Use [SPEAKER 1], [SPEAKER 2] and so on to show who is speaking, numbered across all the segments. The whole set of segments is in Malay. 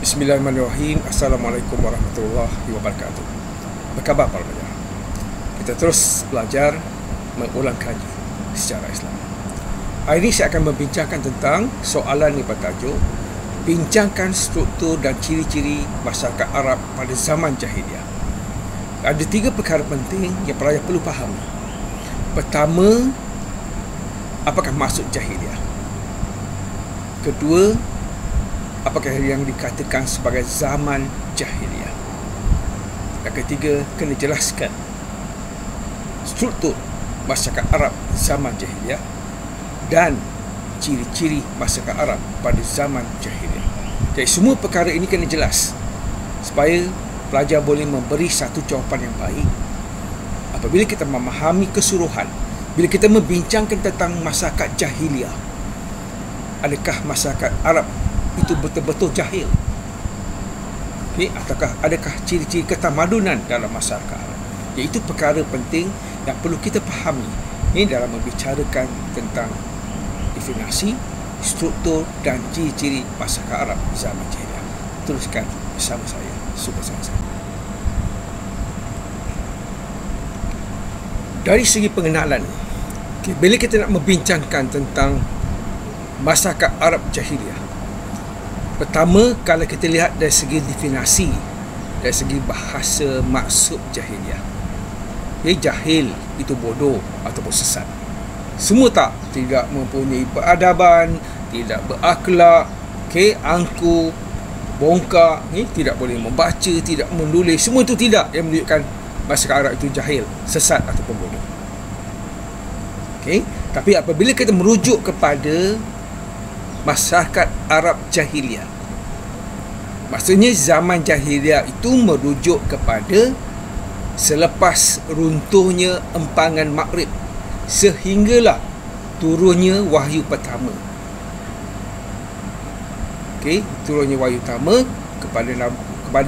[SPEAKER 1] Bismillahirrahmanirrahim. Assalamualaikum warahmatullahi wabarakatuh. Apa khabar para pelajar? Kita terus belajar mengulang kaji sejarah Islam. Hari ini saya akan membincangkan tentang soalan yang bertajuk bincangkan struktur dan ciri-ciri masyarakat Arab pada zaman jahiliyah. Ada 3 perkara penting yang pelajar perlu faham. Pertama, apakah maksud jahiliyah? Kedua, apakah yang dikatakan sebagai zaman jahiliyah? Yang ketiga, kena jelaskan struktur masyarakat Arab zaman jahiliyah dan ciri-ciri masyarakat Arab pada zaman jahiliyah. Jadi semua perkara ini kena jelas supaya pelajar boleh memberi satu jawapan yang baik. Apabila kita memahami keseluruhan, bila kita membincangkan tentang masyarakat jahiliyah, adakah masyarakat Arab itu betul-betul jahil? Ataukah adakah ciri-ciri ketamadunan dalam masyarakat Arab? Iaitu perkara penting yang perlu kita fahami dalam membicarakan tentang definisi, struktur dan ciri-ciri masyarakat Arab zaman jahiliyah. Teruskan bersama saya. Sama-sama. Dari segi pengenalan, bila kita nak membincangkan tentang masyarakat Arab jahiliyah, pertama, kalau kita lihat dari segi definisi, dari segi bahasa maksud jahiliyah, jahil itu bodoh ataupun sesat. Semua tidak mempunyai peradaban, tidak berakhlak, angkuh, bongkak, tidak boleh membaca, tidak menulis. Semua itu tidak yang menunjukkan masyarakat Arab itu jahil, sesat ataupun bodoh. Tapi apabila kita merujuk kepada masyarakat Arab jahiliyah, maksudnya zaman jahiliyah itu merujuk kepada selepas runtuhnya empangan Maghrib sehinggalah turunnya wahyu pertama. Turunnya wahyu pertama kepada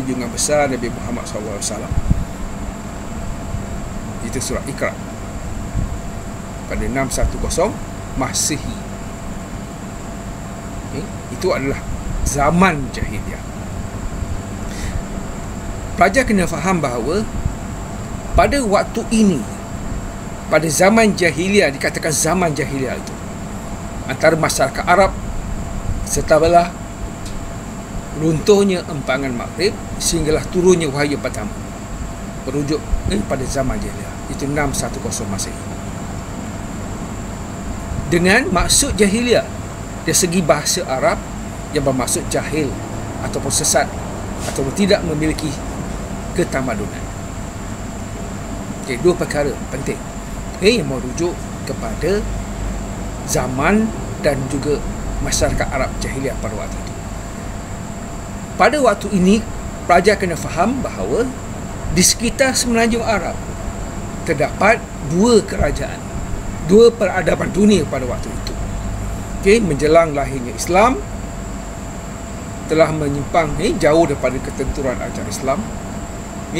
[SPEAKER 1] junjungan besar Nabi Muhammad SAW. Itu surah Iqra pada 610 Masehi. Itu adalah zaman jahiliyah. Pelajar kena faham bahawa pada waktu ini, pada zaman jahiliyah, dikatakan zaman jahiliyah itu antara masyarakat Arab setelah runtuhnya empangan Maghrib sehinggalah turunnya wahyu pertama, merujuk pada zaman jahiliyah. Itu 610 Masehi. Dengan maksud jahiliyah dari segi bahasa Arab yang bermaksud jahil ataupun sesat ataupun tidak memiliki ketamadunan. 2 perkara penting yang merujuk kepada zaman dan juga masyarakat Arab jahiliyah pada waktu itu. Pada waktu ini, pelajar kena faham bahawa di sekitar semenanjung Arab terdapat 2 kerajaan, 2 peradaban dunia pada waktu itu. Menjelang lahirnya Islam, telah menyimpang jauh daripada ketentuan ajaran Islam.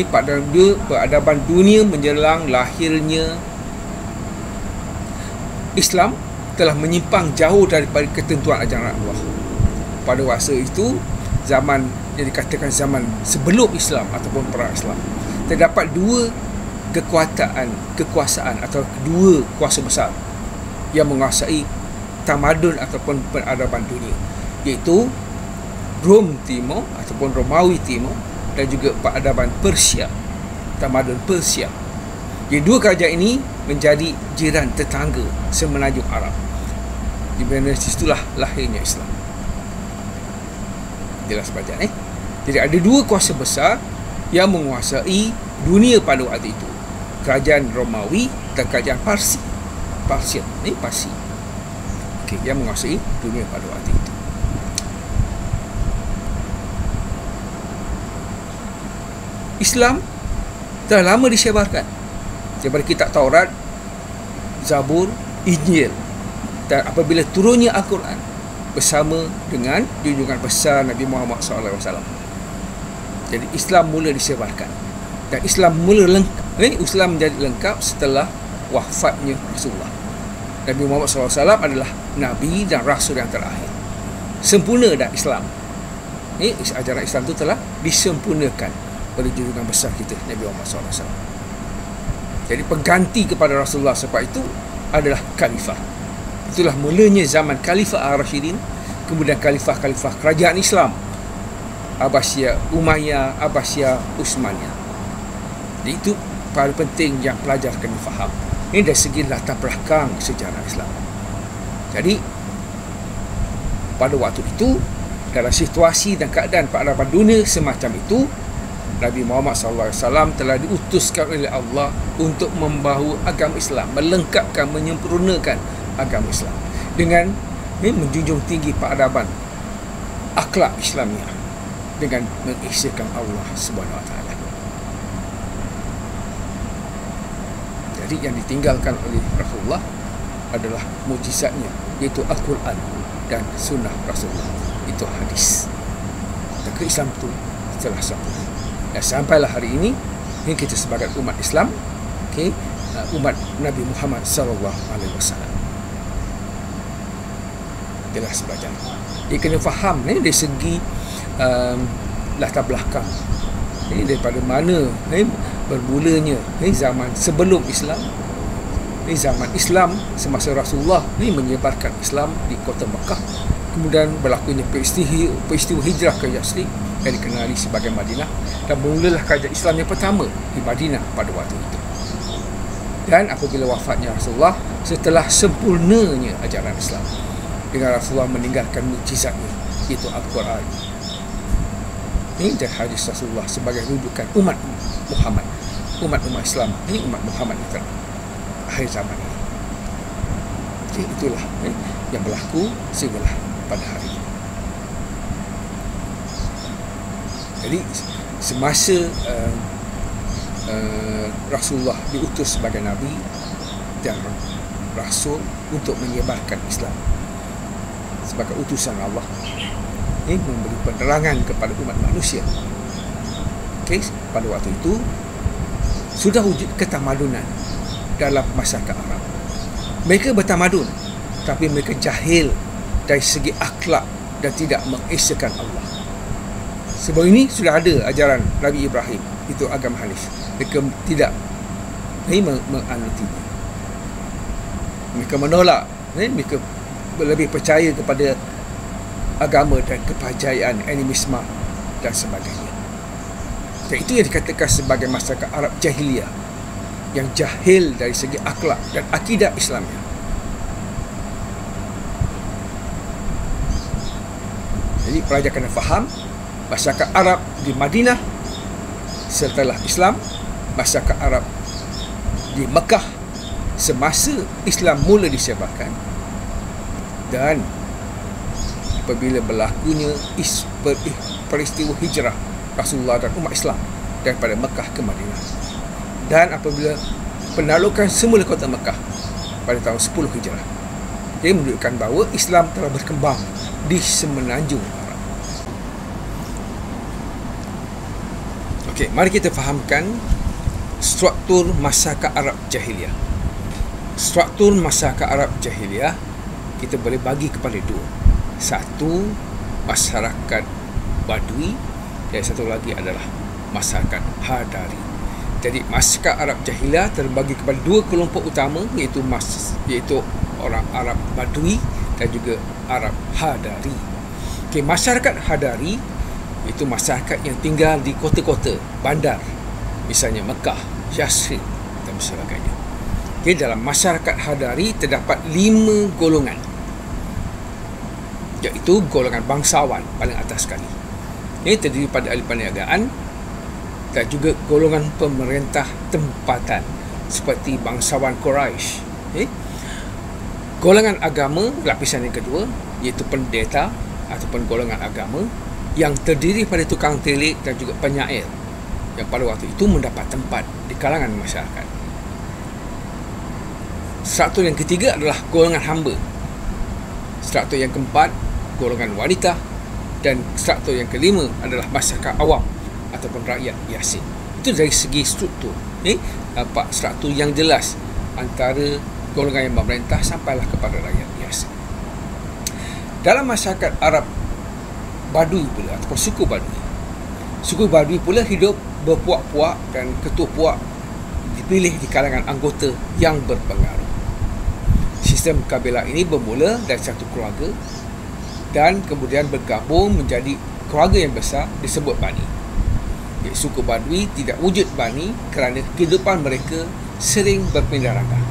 [SPEAKER 1] Pada peradaban dunia menjelang lahirnya Islam telah menyimpang jauh daripada ketentuan ajaran Allah. Pada masa itu, zaman yang dikatakan zaman sebelum Islam ataupun perang Islam, terdapat 2 kekuasaan atau 2 kuasa besar yang menguasai tamadun ataupun peradaban dunia, iaitu Rom Timur ataupun Romawi Timur dan juga peradaban Persia, tamadun Persia. Jadi 2 kerajaan ini menjadi jiran tetangga semenanjung Arab. Di mana situlah lahirnya Islam. Jelas baca Jadi ada 2 kuasa besar yang menguasai dunia pada waktu itu. Kerajaan Romawi dan kerajaan Parsi. Parsi. Yang menguasai dunia pada waktu itu. Islam telah lama disebarkan daripada kitab Taurat, Zabur, Injil, dan apabila turunnya Al-Quran bersama dengan junjungan besar Nabi Muhammad SAW. Jadi Islam mula disebarkan dan Islam Islam menjadi lengkap setelah wafatnya Rasulullah. Nabi Muhammad SAW adalah Nabi dan Rasul yang terakhir. Sempurna dah Islam. ajaran Islam itu telah disempurnakan oleh junjungan besar kita Nabi Muhammad SAW. Jadi pengganti kepada Rasulullah sebab itu adalah khalifah. Itulah mulanya zaman Khalifah Ar-Rasyidin, kemudian khalifah-khalifah kerajaan Islam, Abbasiyah, Umayyah, Abbasiyah, Utsmaniyah. Jadi itu paling penting yang pelajar kena faham. Ini dari segi latar belakang sejarah Islam. Jadi pada waktu itu, dalam situasi dan keadaan peradaban dunia semacam itu, Nabi Muhammad SAW telah diutuskan oleh Allah untuk membawa agama Islam, melengkapkan, menyempurnakan agama Islam dengan menjunjung tinggi peradaban akhlak Islamiah dengan mengesahkan Allah Subhanahu Wa Taala. Jadi yang ditinggalkan oleh Rasulullah adalah mukjizatnya, iaitu Al-Quran dan Sunnah Rasulullah. Itu hadis. Maka Islam itu telah sempurna. Dan sampailah hari ini kita sebagai umat Islam, umat Nabi Muhammad SAW telah belajar. Dia kena faham dari segi latar belakang, daripada mana bermulanya zaman sebelum Islam, zaman Islam semasa Rasulullah menyebarkan Islam di kota Mekah, kemudian berlakunya peristiwa hijrah ke Yasrib yang dikenali sebagai Madinah, dan bermulalah kerajaan Islam yang pertama di Madinah pada waktu itu. Dan apabila wafatnya Rasulullah, setelah sempurnanya ajaran Islam, dengan Rasulullah meninggalkan mukjizatnya, iaitu Al-Quran dan hadis Rasulullah sebagai rujukan umat Muhammad, umat Islam, umat Muhammad itu akhir zaman ini. Itulah yang berlaku sehinggalah pada hari ini. Jadi semasa Rasulullah diutus sebagai Nabi dan Rasul untuk menyebarkan Islam sebagai utusan Allah, memberi penerangan kepada umat manusia. Pada waktu itu sudah wujud ketamadunan dalam masyarakat Arab. Mereka bertamadun, tapi mereka jahil dari segi akhlak dan tidak mengesahkan Allah. Sebelum ini sudah ada ajaran Nabi Ibrahim, itu agama Hanif. Mereka tidak menganutinya. Mereka menolak, mereka lebih percaya kepada agama dan kepercayaan animisme dan sebagainya. Dan itu yang dikatakan sebagai masyarakat Arab jahiliyah, yang jahil dari segi akhlak dan akidah Islamnya. Jadi pelajar kena faham, masyarakat Arab di Madinah setelah Islam, masyarakat Arab di Mekah semasa Islam mula disebarkan, dan apabila berlakunya peristiwa hijrah Rasulullah dan umat Islam daripada Mekah ke Madinah, dan apabila penaklukan semula kota Mekah pada tahun 10 Hijrah, dia menunjukkan bahawa Islam telah berkembang di semenanjung Arab. Okey, mari kita fahamkan struktur masyarakat Arab jahiliyah. Struktur masyarakat Arab jahiliyah kita boleh bagi kepada dua. Satu, masyarakat Badui, dan satu lagi adalah masyarakat Hadari. Jadi masyarakat Arab jahiliyah terbagi kepada dua kelompok utama, iaitu orang Arab Badui dan juga Arab Hadari. Masyarakat Hadari itu masyarakat yang tinggal di kota-kota bandar, misalnya Mekah, Yasrib dan sebagainya. Dalam masyarakat Hadari terdapat 5 golongan, iaitu golongan bangsawan paling atas sekali. Ini terdiri pada ahli perniagaan dan juga golongan pemerintah tempatan seperti bangsawan Quraisy. Golongan agama, lapisan yang kedua, iaitu pendeta ataupun golongan agama yang terdiri pada tukang telik dan juga penyair, yang pada waktu itu mendapat tempat di kalangan masyarakat. Struktur yang ketiga adalah golongan hamba. Struktur yang keempat, golongan wanita. Dan struktur yang kelima adalah masyarakat awam ataupun rakyat biasa. Itu dari segi struktur. Nampak struktur yang jelas antara golongan yang memerintah sampailah kepada rakyat biasa. Dalam masyarakat Arab Badui pula, ataupun suku Badui. Suku Badui pula hidup berpuak-puak dan ketua puak dipilih di kalangan anggota yang berpengaruh. Sistem kabilah ini bermula dari satu keluarga dan kemudian bergabung menjadi keluarga yang besar disebut Bani. Suku Badui tidak wujud Bani kerana kehidupan mereka sering berpindah rangkap.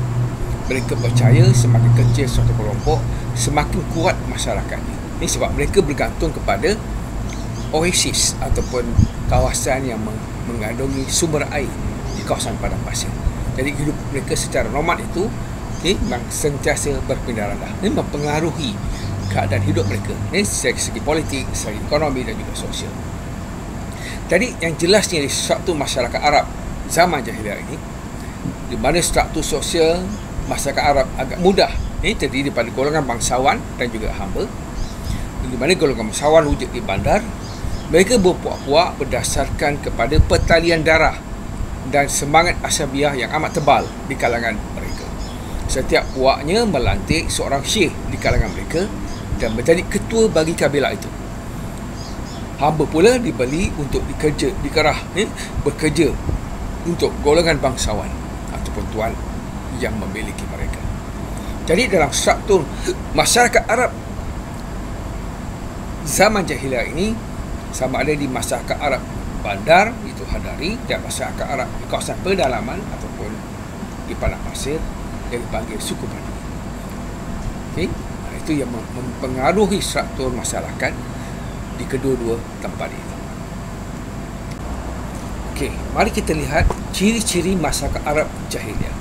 [SPEAKER 1] Mereka percaya semakin kecil suatu kelompok, semakin kuat masyarakatnya. Ini sebab mereka bergantung kepada oasis ataupun kawasan yang mengandungi sumber air di kawasan padang pasir. Jadi hidup mereka secara nomad itu memang sentiasa berpindah randah. Ini mempengaruhi keadaan hidup mereka. Ini dari segi politik, segi ekonomi dan juga sosial. Jadi yang jelasnya di struktur masyarakat Arab zaman jahiliah ini, di mana struktur sosial masyarakat Arab agak mudah terdiri daripada golongan bangsawan dan juga hamba. Di mana golongan bangsawan wujud di bandar, mereka berpuak-puak berdasarkan kepada pertalian darah dan semangat asabiah yang amat tebal di kalangan mereka. Setiap puaknya melantik seorang syekh di kalangan mereka dan menjadi ketua bagi kabilah itu. Hamba pula dibeli untuk bekerja untuk golongan bangsawan ataupun tuan yang memiliki mereka. Jadi dalam struktur masyarakat Arab zaman jahiliah ini, sama ada di masyarakat Arab bandar itu Hadari dan masyarakat Arab di kawasan pedalaman ataupun di padang pasir yang dipanggil suku Badui. Okay? Itu yang mempengaruhi struktur masyarakat di kedua-dua tempat ini. Okey, mari kita lihat ciri-ciri masyarakat Arab jahiliah.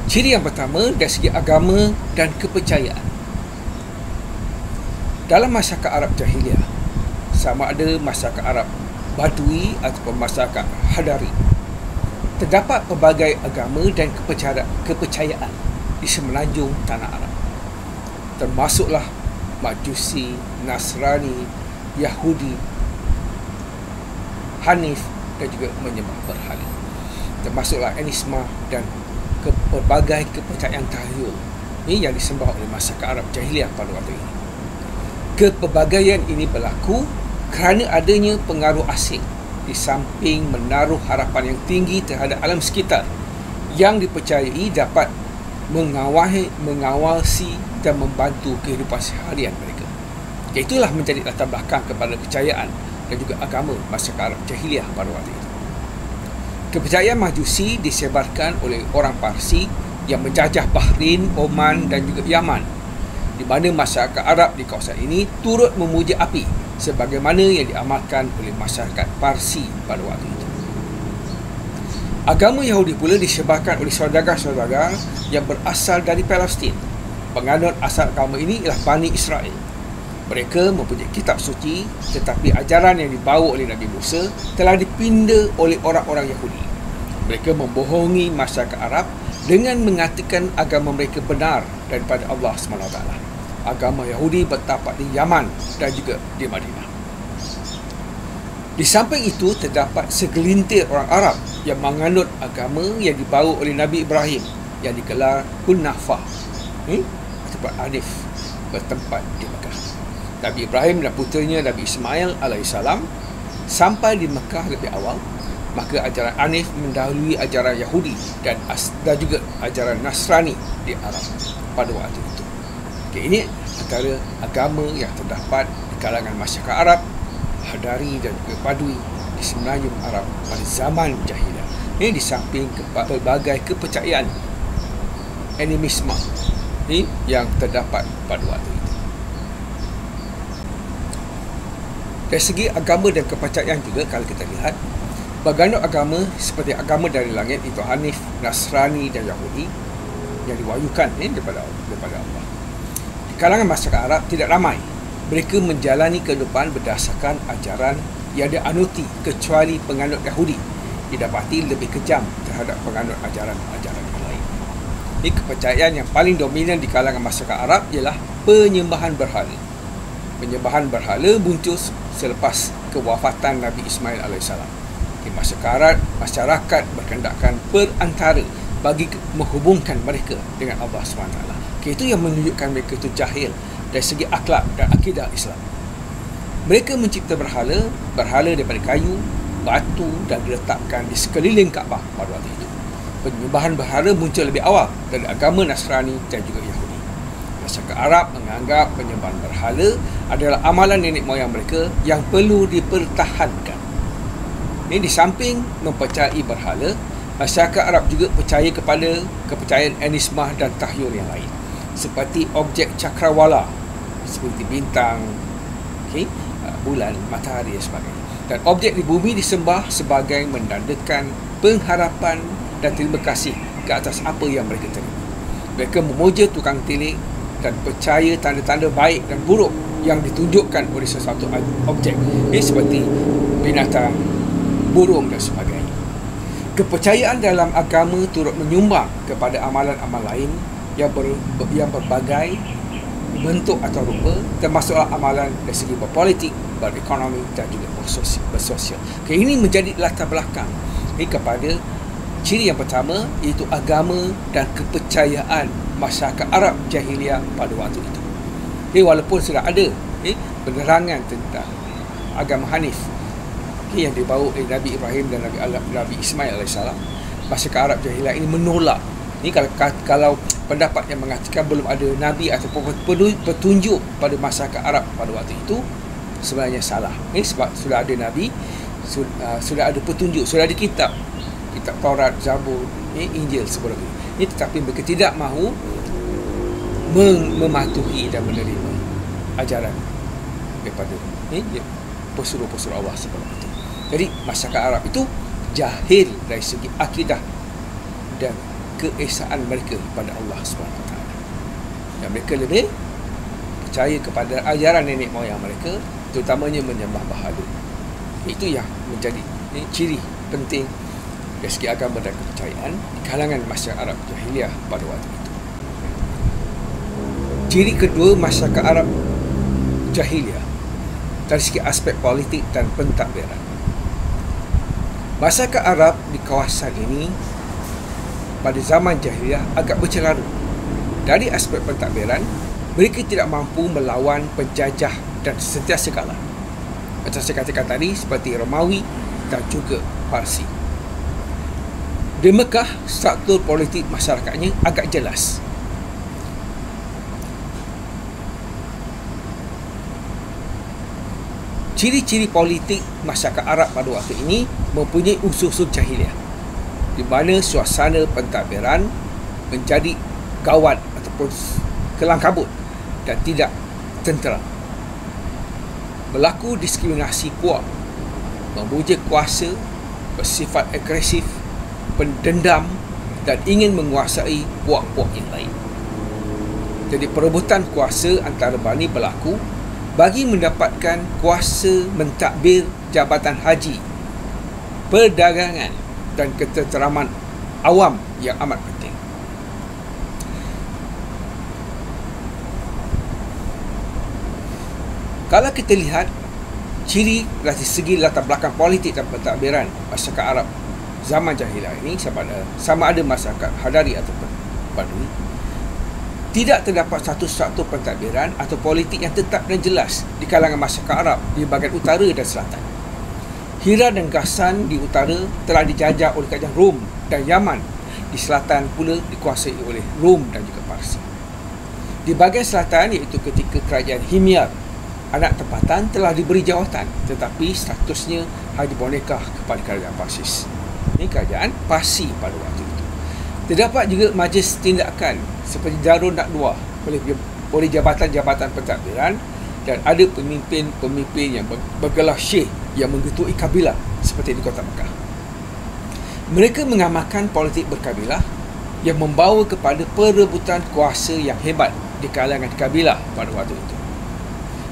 [SPEAKER 1] Ciri yang pertama dari segi agama dan kepercayaan. Dalam masyarakat Arab jahiliah, sama ada masyarakat Arab Badui ataupun masyarakat Hadari, terdapat pelbagai agama dan kepercayaan di semenanjung tanah Arab. Termasuklah Majusi, Nasrani, Yahudi, Hanif dan juga menyembah berhala. Termasuklah animisme dan pelbagai kepercayaan tahyul ini yang disembah oleh masyarakat Arab jahiliah pada waktu ini. Kepelbagaian ini berlaku kerana adanya pengaruh asing di samping menaruh harapan yang tinggi terhadap alam sekitar yang dipercayai dapat mengawasi dan membantu kehidupan seharian mereka. Itulah menjadi latar belakang kepada kepercayaan dan juga agama masyarakat Arab jahiliah pada waktu itu. Kepercayaan Majusi disebarkan oleh orang Parsi yang menjajah Bahrain, Oman dan juga Yaman, di mana masyarakat Arab di kawasan ini turut memuja api sebagaimana yang diamalkan oleh masyarakat Parsi pada waktu itu. Agama Yahudi pula disebarkan oleh saudagar-saudagar yang berasal dari Palestin. Penganut asal agama ini ialah Bani Israel. Mereka mempunyai kitab suci, tetapi ajaran yang dibawa oleh Nabi Musa telah dipinda oleh orang-orang Yahudi. Mereka membohongi masyarakat Arab dengan mengatakan agama mereka benar daripada Allah SWT. Agama Yahudi bertapak di Yaman dan juga di Madinah. Di samping itu, terdapat segelintir orang Arab yang menganut agama yang dibawa oleh Nabi Ibrahim yang digelar Hunafah ataupun Hanif, bertempat di Mekah. Nabi Ibrahim dan puteranya Nabi Ismail alaihissalam sampai di Mekah lebih awal, maka ajaran Hanif mendahului ajaran Yahudi dan juga ajaran Nasrani di Arab pada waktu itu. Okay, ini antara agama yang terdapat di kalangan masyarakat Arab Hadari dan juga Badui di semenanjung Arab pada zaman jahiliah. Ini di samping pelbagai kepercayaan animisme yang terdapat pada waktu itu. Dari segi agama dan kepercayaan juga, kalau kita lihat berganut agama seperti agama dari langit itu Hanif, Nasrani dan Yahudi yang diwahyukan daripada Allah. Di kalangan masyarakat Arab tidak ramai mereka menjalani kehidupan berdasarkan ajaran yang dianuti kecuali penganut Yahudi didapati lebih kejam terhadap penganut ajaran-ajaran yang lain. Ini kepercayaan yang paling dominan di kalangan masyarakat Arab ialah penyembahan berhala. Penyembahan berhala muncul selepas kewafatan Nabi Ismail alaihissalam. Masyarakat berkendakkan perantara bagi menghubungkan mereka dengan Allah SWT. Itu yang menunjukkan mereka itu jahil dari segi akhlak dan akidah Islam. Mereka mencipta berhala daripada kayu, batu dan diletakkan di sekeliling Kaabah pada waktu itu. Penyembahan berhala muncul lebih awal dari agama Nasrani dan juga Yahudi. Masyarakat Arab menganggap penyembahan berhala adalah amalan nenek moyang mereka yang perlu dipertahankan. Ini di samping mempercayai berhala, masyarakat Arab juga percaya kepada kepercayaan animisme dan tahyul yang lain, seperti objek cakrawala, seperti bintang, bulan, matahari dan sebagainya. Dan objek di bumi disembah sebagai menandakan pengharapan dan terima kasih ke atas apa yang mereka terima. Mereka memuja tukang tilik dan percaya tanda-tanda baik dan buruk yang ditunjukkan oleh sesuatu objek, seperti binatang, burung dan sebagainya. Kepercayaan dalam agama turut menyumbang kepada amalan-amalan lain yang berbagai bentuk atau rupa, termasuklah amalan dari segi berpolitik, berekonomi dan juga bersosial. Ini menjadi latar belakang kepada ciri yang pertama, iaitu agama dan kepercayaan masyarakat Arab jahiliah pada waktu itu. Walaupun sudah ada penerangan tentang agama Hanif yang dibawa oleh Nabi Ibrahim dan Nabi Ismail AS, masyarakat Arab jahiliah ini menolak. Kalau pendapat yang mengatakan belum ada Nabi ataupun petunjuk pada masyarakat Arab pada waktu itu, sebenarnya salah. Sebab sudah ada Nabi, sudah ada petunjuk, sudah ada kitab Taurat, Zabur, Injil sebelum ini. Tetapi mereka tidak mahu mematuhi dan menerima ajaran daripada pesuruh-pesuruh Allah sebelum itu. Jadi masyarakat Arab itu jahil dari segi akidah dan keesaan mereka kepada Allah SWT. Dan mereka lebih percaya kepada ajaran nenek moyang mereka, terutamanya menyembah berhala. Itu yang menjadi ciri penting dari segi agama dan kepercayaan di kalangan masyarakat Arab jahiliah pada waktu itu. Ciri kedua masyarakat Arab jahiliah dari segi aspek politik dan pentadbiran. Masyarakat Arab di kawasan ini pada zaman jahiliah agak bercelarut. Dari aspek pentadbiran, mereka tidak mampu melawan penjajah dan sentiasa kalah. Macam saya katakan tadi, seperti Romawi dan juga Parsi. Di Mekah, struktur politik masyarakatnya agak jelas. Ciri-ciri politik masyarakat Arab pada waktu ini mempunyai unsur-unsur jahiliah, di mana suasana pentadbiran menjadi gawat ataupun kelang kabut dan tidak tentera. Berlaku diskriminasi kuat, memuja kuasa, bersifat agresif, pendendam dan ingin menguasai puak-puak yang lain. Jadi perebutan kuasa antara Bani berlaku bagi mendapatkan kuasa mentadbir jabatan haji, perdagangan dan ketenteraman awam yang amat penting. Kalau kita lihat ciri dari segi latar belakang politik dan pentadbiran masyarakat Arab zaman jahiliah ini, sama ada masyarakat Hadari ataupun Badui, tidak terdapat satu struktur pentadbiran atau politik yang tetap dan jelas di kalangan masyarakat Arab di bahagian utara dan selatan. Hira dan Ghassan di utara telah dijajah oleh kerajaan Rom dan Yaman. Di selatan pula dikuasai oleh Rom dan juga Parsi. Di bahagian selatan, iaitu ketika kerajaan Himyar, anak tempatan, telah diberi jawatan, tetapi statusnya hanya boneka kepada kerajaan Parsis. Ini kerajaan Parsi pada waktu itu. Terdapat juga majlis tindakan seperti Darun Nadwa oleh jabatan-jabatan pentadbiran, dan ada pemimpin-pemimpin yang bergelar syekh yang mengetuai kabilah seperti di kota Mekah. Mereka mengamalkan politik berkabilah yang membawa kepada perebutan kuasa yang hebat di kalangan kabilah pada waktu itu.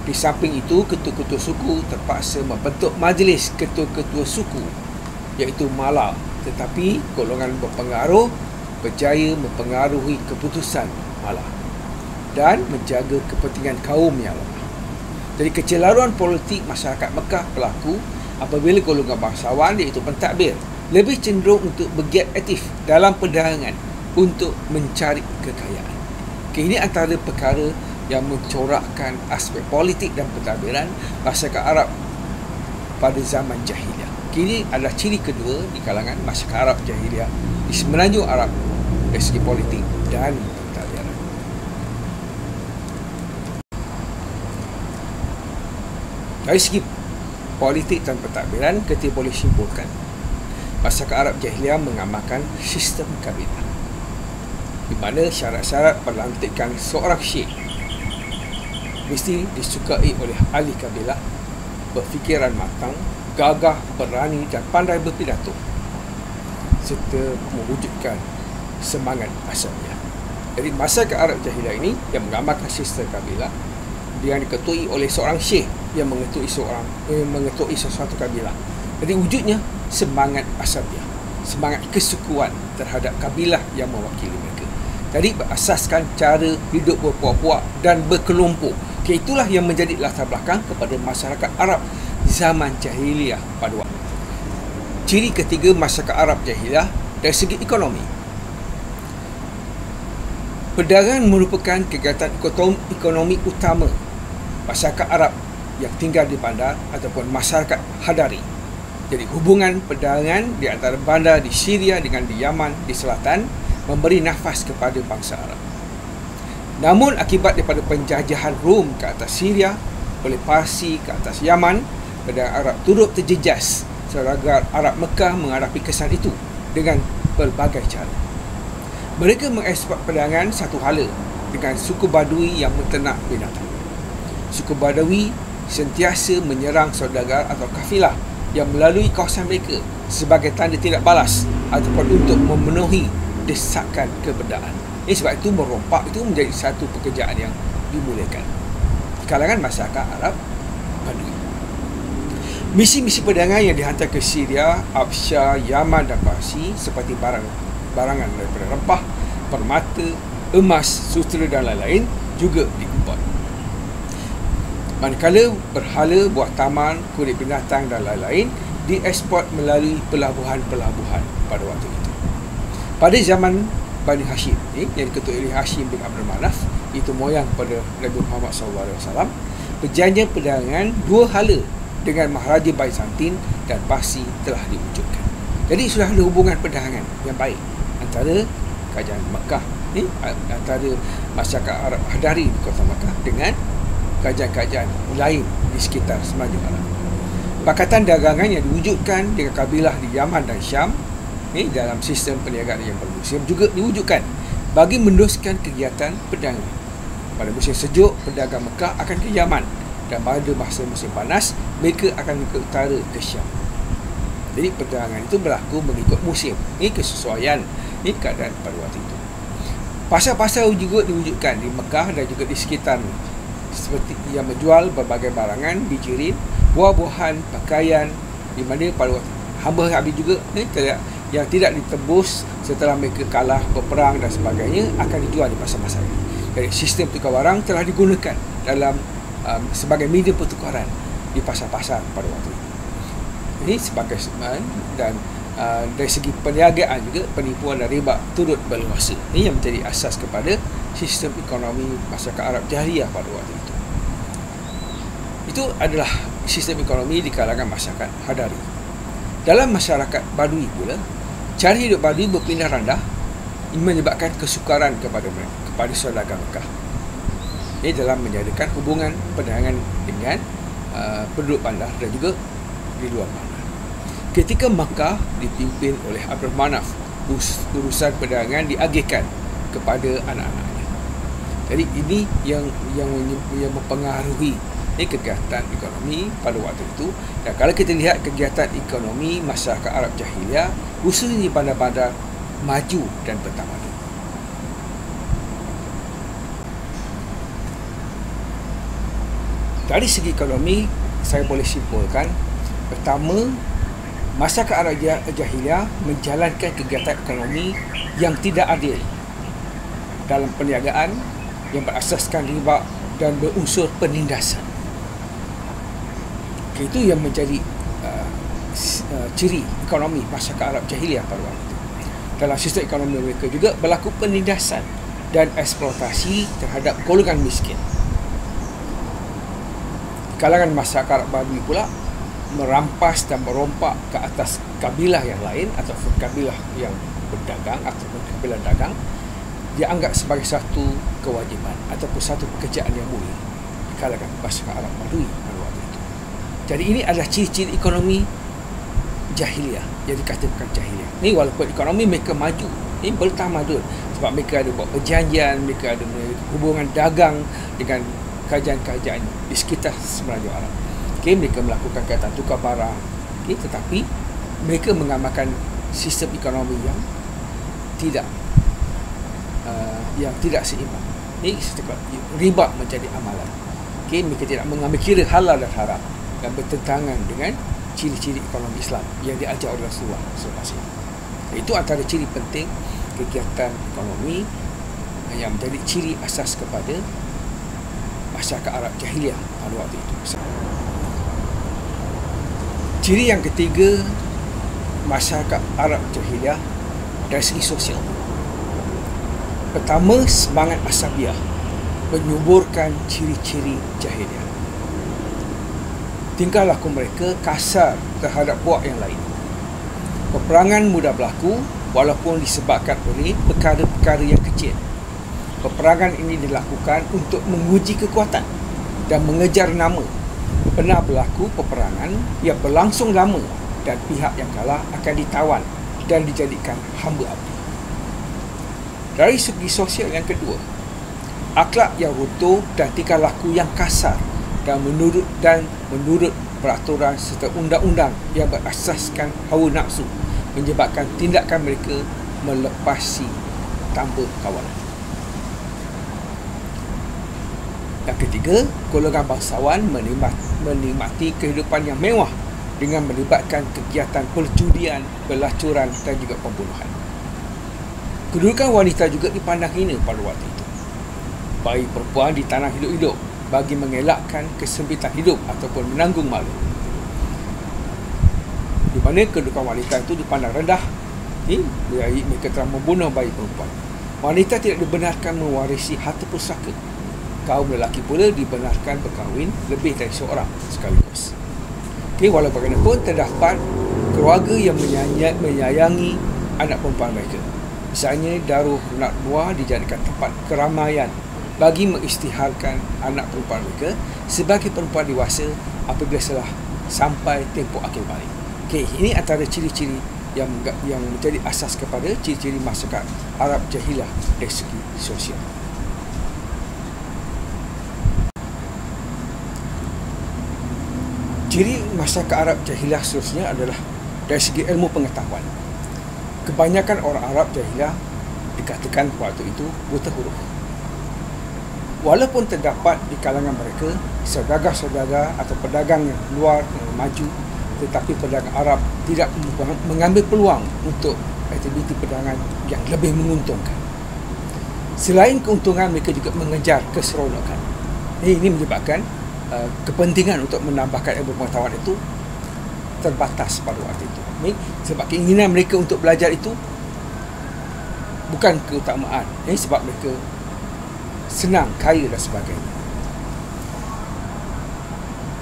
[SPEAKER 1] Di samping itu, ketua-ketua suku terpaksa membentuk majlis ketua-ketua suku, iaitu Mala, tetapi golongan berpengaruh berjaya mempengaruhi keputusan Mala dan menjaga kepentingan kaum yang lemah. Jadi kecelaruan politik masyarakat Mekah berlaku apabila golongan bangsawan, iaitu pentadbir, lebih cenderung untuk bergiat aktif dalam perdagangan untuk mencari kekayaan. Ini antara perkara yang mencorakkan aspek politik dan pentadbiran masyarakat Arab pada zaman jahiliah. Kini adalah ciri kedua di kalangan masyarakat Arab jahiliah di semenanjung Arab dari segi politik dan pentadbiran. Dari segi politik dan pentadbiran, kita boleh simpulkan masyarakat Arab jahiliah mengamalkan sistem kabilah, di mana syarat-syarat pelantikan seorang syekh mesti disukai oleh ahli kabilah, berfikiran matang, gagah, berani dan pandai berpidato, serta mewujudkan semangat asalnya. Jadi masyarakat Arab jahiliah ini yang mengamalkan sistem kabilah, dia diketuai oleh seorang syekh yang mengetuai sesuatu kabilah. Jadi wujudnya semangat asabiah, semangat kesukuan terhadap kabilah yang mewakili mereka. Jadi berasaskan cara hidup berpuak-puak dan berkelompok. Itulah yang menjadi latar belakang kepada masyarakat Arab zaman jahiliah pada waktu. Ciri ketiga masyarakat Arab jahiliah dari segi ekonomi. Perdagangan merupakan kegiatan ekonomi utama masyarakat Arab yang tinggal di bandar ataupun masyarakat hadari. Jadi hubungan perdagangan di antara bandar di Syria dengan di Yaman di selatan memberi nafas kepada bangsa Arab. Namun akibat daripada penjajahan Rom ke atas Syria oleh Parsi ke atas Yaman, perdagangan Arab turut terjejas, sehingga Arab Mekah menghadapi kesan itu dengan pelbagai cara. Mereka mengeksport perdagangan satu hala dengan suku Badui yang menternak binatang. Suku Badui sentiasa menyerang saudagar atau kafilah yang melalui kawasan mereka sebagai tanda tidak balas ataupun untuk memenuhi desakan keberadaan. Sebab itu merompak itu menjadi satu pekerjaan yang dimulakan di kalangan masyarakat Arab Badui. Misi-misi perdagangan yang dihantar ke Syria, Absyah, Yaman dan Parsi seperti barangan daripada rempah, permata, emas, sutera dan lain-lain juga diimport. Manakala berhala, buah taman, kulit binatang dan lain-lain dieksport melalui pelabuhan-pelabuhan pada waktu itu. Pada zaman Bani Hashim yang diketuai oleh Hashim bin Abdul Manaf, itu moyang pada Nabi Muhammad SAW, perjanjian perdagangan dua hala dengan Maharaja Byzantin dan Parsi telah diwujudkan. Jadi sudah ada hubungan perdagangan yang baik antara kerajaan Mekah antara masyarakat Arab hadari di kota Mekah dengan kerajaan-kerajaan lain di sekitar semenanjung Arab. Pakatan dagangan yang diwujudkan dengan kabilah di Yaman dan Syam dalam sistem perniagaan yang bermusim juga diwujudkan bagi meneruskan kegiatan perdagangan. Pada musim sejuk, pedagang Mekah akan ke Yaman, dan pada masa musim panas mereka akan ke utara ke Syam. Jadi perdagangan itu berlaku mengikut musim, kesesuaian keadaan pada waktu itu. Pasar-pasar juga diwujudkan di Mekah dan juga di sekitar, seperti yang menjual berbagai barangan, bijirin, buah-buahan, pakaian, di mana pada waktu hamba habis juga yang tidak ditebus setelah mereka kalah berperang dan sebagainya akan dijual di pasar-pasar ini. Jadi sistem tukar barang telah digunakan dalam sebagai media pertukaran di pasar-pasar pada waktu itu. Ini sebagai dan dari segi perniagaan juga penipuan dan riba turut berluasa. Ini yang menjadi asas kepada sistem ekonomi masyarakat Arab jahiliah pada waktu itu. Itu adalah sistem ekonomi di kalangan masyarakat hadari. Dalam masyarakat Badui pula, cara hidup Badui berpindah randah menyebabkan kesukaran kepada mereka, kepada saudagar Mekah. Ini dalam menjadikan hubungan perdagangan dengan penduduk bandar dan juga di luar bandar. Ketika Mekah dipimpin oleh Abdul Manaf, urusan perdagangan diagihkan kepada anak-anaknya. Jadi ini yang mempengaruhi kegiatan ekonomi pada waktu itu. Dan kalau kita lihat kegiatan ekonomi masyarakat Arab jahiliah, khususnya di bandar-bandar, maju dan bertamadun. Dari segi ekonomi, saya boleh simpulkan, pertama, masyarakat Arab jahiliah menjalankan kegiatan ekonomi yang tidak adil dalam perniagaan yang berasaskan riba dan berunsur penindasan. Itu yang menjadi ciri ekonomi masyarakat Arab jahiliah pada waktu itu. Dalam sistem ekonomi mereka juga berlaku penindasan dan eksploitasi terhadap golongan miskin. Kalangan masyarakat Arab Badui pula merampas dan merompak ke atas kabilah yang lain ataupun kabilah yang berdagang ataupun kabilah dagang, dianggap sebagai satu kewajipan ataupun satu pekerjaan yang mulia di kalangan masyarakat Arab Badui pada waktu itu. Jadi ini adalah ciri-ciri ekonomi jahiliah yang dikatakan jahiliah. Ini walaupun ekonomi mereka maju, ini bertamadun sebab mereka ada buat perjanjian, mereka ada hubungan dagang dengan kerajaan-kerajaan di sekitar Semenanjung Arab. Mereka melakukan kegiatan tukar barang, tetapi mereka mengamalkan sistem ekonomi yang tidak seimbang. Ini riba menjadi amalan. Mereka tidak mengambil kira halal dan haram dan bertentangan dengan ciri-ciri ekonomi Islam yang diajar oleh Rasulullah SAW. Itu antara ciri penting kegiatan ekonomi yang menjadi ciri asas kepada masyarakat Arab jahiliah pada waktu itu. Ciri yang ketiga masyarakat Arab jahiliah dari segi sosial. Pertama, semangat asabiah menyuburkan ciri-ciri jahiliah. Tingkah laku mereka kasar terhadap puak yang lain. Peperangan mudah berlaku walaupun disebabkan oleh perkara-perkara yang kecil. Peperangan ini dilakukan untuk menguji kekuatan dan mengejar nama. Pernah berlaku peperangan yang berlangsung lama dan pihak yang kalah akan ditawan dan dijadikan hamba abdi. Dari segi sosial yang kedua, akhlak yang runtuh dan tingkah laku yang kasar dan menurut peraturan serta undang-undang yang berasaskan hawa nafsu menyebabkan tindakan mereka melepasi tanpa kawalan. Yang ketiga, golongan bangsawan menikmati kehidupan yang mewah dengan melibatkan kegiatan perjudian, pelacuran dan juga pembunuhan. Kedudukan wanita juga dipandang hina pada waktu itu. Bayi perempuan di tanah hidup-hidup bagi mengelakkan kesempitan hidup ataupun menanggung malu. Di mana kedudukan wanita itu dipandang rendah, mereka telah membunuh bayi perempuan. Wanita tidak dibenarkan mewarisi harta pusaka. Kaum lelaki pula dibenarkan berkahwin lebih dari seorang sekaligus. Walau bagaimanapun terdapat keluarga yang menyayangi anak perempuan mereka. Misalnya Darul Nadwa dijadikan tempat keramaian bagi mengisytiharkan anak perempuan mereka sebagai perempuan dewasa apabila telah sampai tempoh akil balik. Ini antara ciri-ciri yang menjadi asas kepada ciri-ciri masyarakat Arab jahiliah dari segi sosial. Ciri masyarakat Arab jahiliah seterusnya adalah dari segi ilmu pengetahuan. Kebanyakan orang Arab jahiliah dikatakan waktu itu buta huruf. Walaupun terdapat di kalangan mereka saudagar-saudagar atau pedagang yang luar yang maju, tetapi pedagang Arab tidak mengambil peluang untuk aktiviti perdagangan yang lebih menguntungkan. Selain keuntungan, mereka juga mengejar keseronokan. Ini menyebabkan kepentingan untuk menambahkan ilmu pengetahuan itu terbatas pada waktu itu. Sebab keinginan mereka untuk belajar itu bukan keutamaan. Sebab mereka senang, kaya dan sebagainya.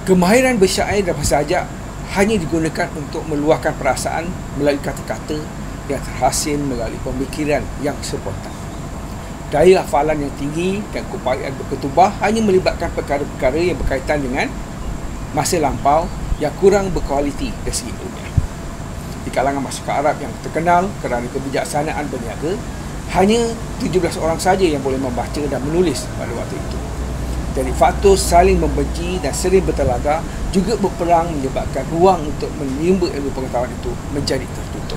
[SPEAKER 1] Kemahiran bersyair dan bahasa Ajak hanya digunakan untuk meluahkan perasaan melalui kata-kata yang terhasil melalui pemikiran yang spontan. Daya hafalan yang tinggi dan keupayaan berketubah hanya melibatkan perkara-perkara yang berkaitan dengan masa lampau yang kurang berkualiti dari segi ilmiah. Di kalangan masyarakat Arab yang terkenal kerana kebijaksanaan berniaga, hanya 17 orang saja yang boleh membaca dan menulis pada waktu itu. Jadi faktor saling membenci dan sering bertelaga juga berperang menyebabkan ruang untuk menimba ilmu pengetahuan itu menjadi tertutup.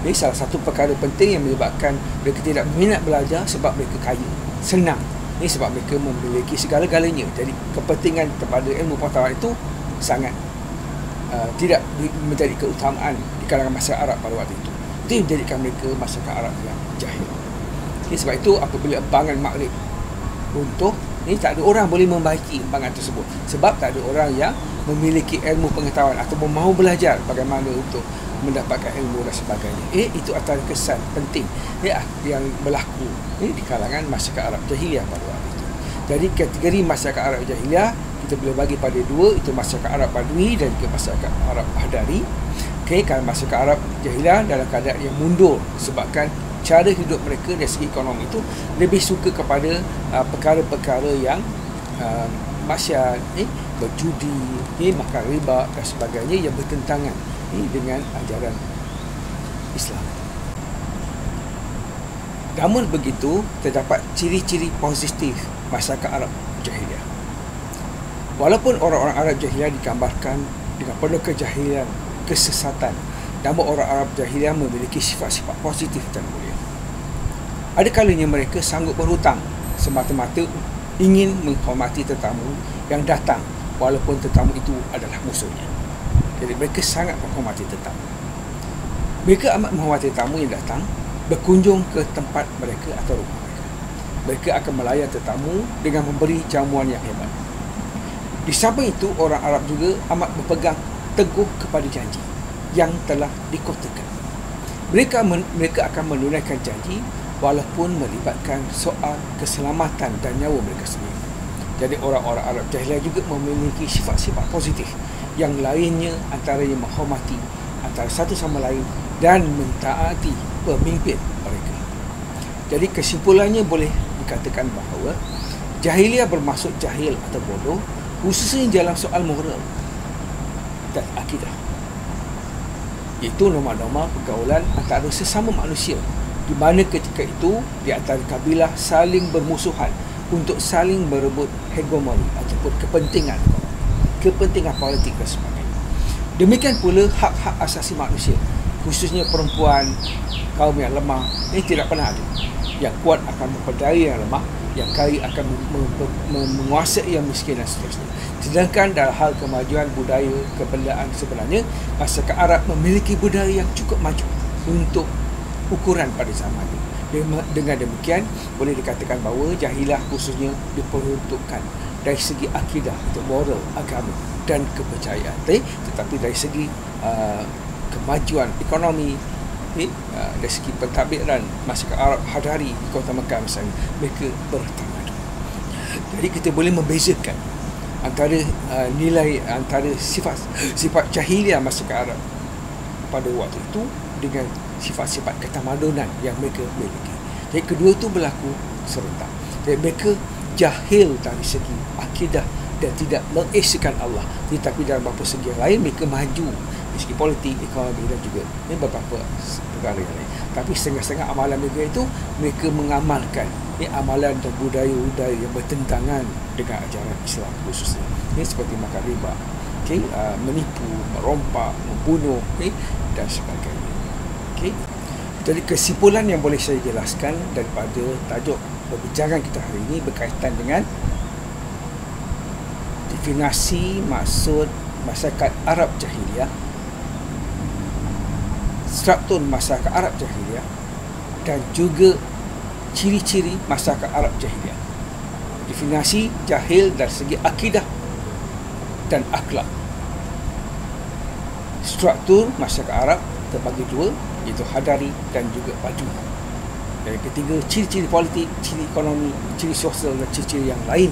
[SPEAKER 1] Ini salah satu perkara penting yang menyebabkan mereka tidak minat belajar sebab mereka kaya, senang. Ini sebab mereka memiliki segala-galanya. Jadi kepentingan kepada ilmu pengetahuan itu sangat tidak menjadi keutamaan di kalangan masyarakat Arab pada waktu itu. Itu yang menjadikan mereka masyarakat Arab yang jahil. Ini sebab itu apabila embangan Maghrib runtuh, ini tak ada orang boleh membaiki embangan tersebut sebab tak ada orang yang memiliki ilmu pengetahuan atau mahu belajar bagaimana untuk mendapatkan ilmu dan sebagainya. Itu antara kesan penting yang berlaku di kalangan masyarakat Arab Jahiliyah pada waktu itu. Jadi kategori masyarakat Arab Jahiliyah kita boleh bagi pada dua, itu masyarakat Arab Badui dan juga masyarakat Arab Hadari. Kalau masyarakat Arab Jahiliyah dalam keadaan yang mundur sebabkan cara hidup mereka dari segi ekonomi itu lebih suka kepada perkara-perkara yang maksiat, berjudi, makan riba dan sebagainya yang bertentangan dengan ajaran Islam. Namun begitu, terdapat ciri-ciri positif masyarakat Arab Jahiliyah. Walaupun orang-orang Arab Jahiliyah digambarkan dengan penuh kejahilian, kesesatan, namun orang Arab Jahiliyah memiliki sifat-sifat positif dan mulia. Ada kalanya mereka sanggup berhutang semata-mata ingin menghormati tetamu yang datang walaupun tetamu itu adalah musuhnya. Jadi mereka sangat menghormati tetamu. Mereka amat menghormati tetamu yang datang berkunjung ke tempat mereka atau rumah mereka. Mereka akan melayan tetamu dengan memberi jamuan yang hebat. Di samping itu, orang Arab juga amat berpegang teguh kepada janji yang telah dikotakan. Mereka akan menunaikan janji walaupun melibatkan soal keselamatan dan nyawa mereka sendiri. Jadi orang-orang Arab Jahiliyah juga memiliki sifat-sifat positif yang lainnya, antaranya menghormati antara satu sama lain dan mentaati pemimpin mereka. Jadi kesimpulannya boleh dikatakan bahawa Jahiliyah bermaksud jahil atau bodoh, khususnya dalam soal moral dan akidah, iaitu norma-norma pergaulan antara sesama manusia, di mana ketika itu di antara kabilah saling bermusuhan untuk saling berebut hegemoni ataupun kepentingan politik dan sebagainya. Demikian pula hak-hak asasi manusia, khususnya perempuan, kaum yang lemah, ini tidak pernah ada. Yang kuat akan memperdaya yang lemah, yang kaya akan menguasai yang miskin dan seterusnya. Sedangkan dalam hal kemajuan budaya kebendaan sebenarnya, masyarakat Arab memiliki budaya yang cukup maju untuk ukuran pada zaman ini. Dengan demikian, boleh dikatakan bahawa Jahiliyah khususnya diperuntukkan dari segi akidah atau moral, agama dan kepercayaan. Tetapi dari segi kemajuan ekonomi, dari segi pentadbiran masyarakat Arab Hadari di Kota Mekah misalnya, mereka bertamadun. Jadi kita boleh membezakan antara nilai, antara sifat Jahiliyah masyarakat Arab pada waktu itu dengan sifat-sifat ketamadunan yang mereka miliki. Jadi kedua itu berlaku serentak. Jadi mereka jahil dari segi akidah dan tidak mengesahkan Allah, tetapi dalam beberapa segi yang lain mereka maju dari segi politik, ekonomi dan juga beberapa perkara yang lain. Tapi setengah-setengah amalan mereka itu mereka mengamalkan amalan dan budaya-budaya yang bertentangan dengan ajaran Islam khususnya. Ini seperti makan riba, menipu, merompak, membunuh dan sebagainya. Jadi kesimpulan yang boleh saya jelaskan daripada tajuk perbincangan kita hari ini berkaitan dengan definisi maksud masyarakat Arab Jahiliyah, struktur masyarakat Arab Jahiliyah dan juga ciri-ciri masyarakat Arab Jahiliyah. Definisi jahil dari segi akidah dan akhlak. Struktur masyarakat Arab terbagi dua, iaitu Hadari dan juga Badui. Dan ketiga, ciri-ciri politik, ciri ekonomi, ciri sosial dan ciri-ciri yang lain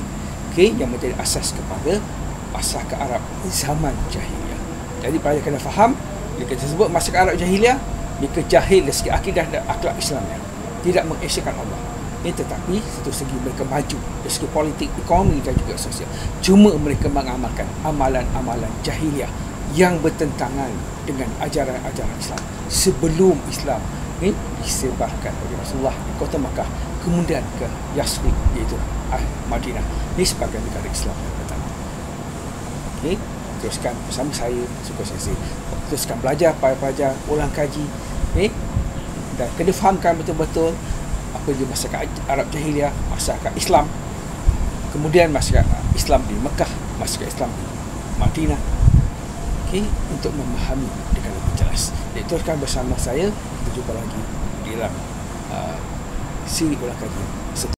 [SPEAKER 1] yang menjadi asas kepada masyarakat Arab zaman Jahiliyah. Jadi pelajar kena faham, bila kita sebut masyarakat Arab Jahiliyah, mereka jahil dari segi akidah dan akhlak Islamnya, tidak mengesahkan Allah. Tetapi satu segi mereka maju dari segi politik, ekonomi dan juga sosial. Cuma mereka mengamalkan amalan-amalan Jahiliyah yang bertentangan dengan ajaran-ajaran Islam sebelum Islam disebarkan oleh Rasulullah di Kota Makkah, kemudian ke Yasrib, iaitu Madinah. Ini sebagai negara Islam yang pertama. Teruskan bersama saya, suka saya. Teruskan belajar, pelajar ulang kaji, dan kena fahamkan betul-betul apa dia masyarakat Arab Jahiliyah, masyarakat Islam, kemudian masyarakat Islam di Mekah, masyarakat Islam di Madinah, untuk memahami dengan lebih jelas. Jadi teruskan bersama saya, kita jumpa lagi di dalam siri ulang kaji.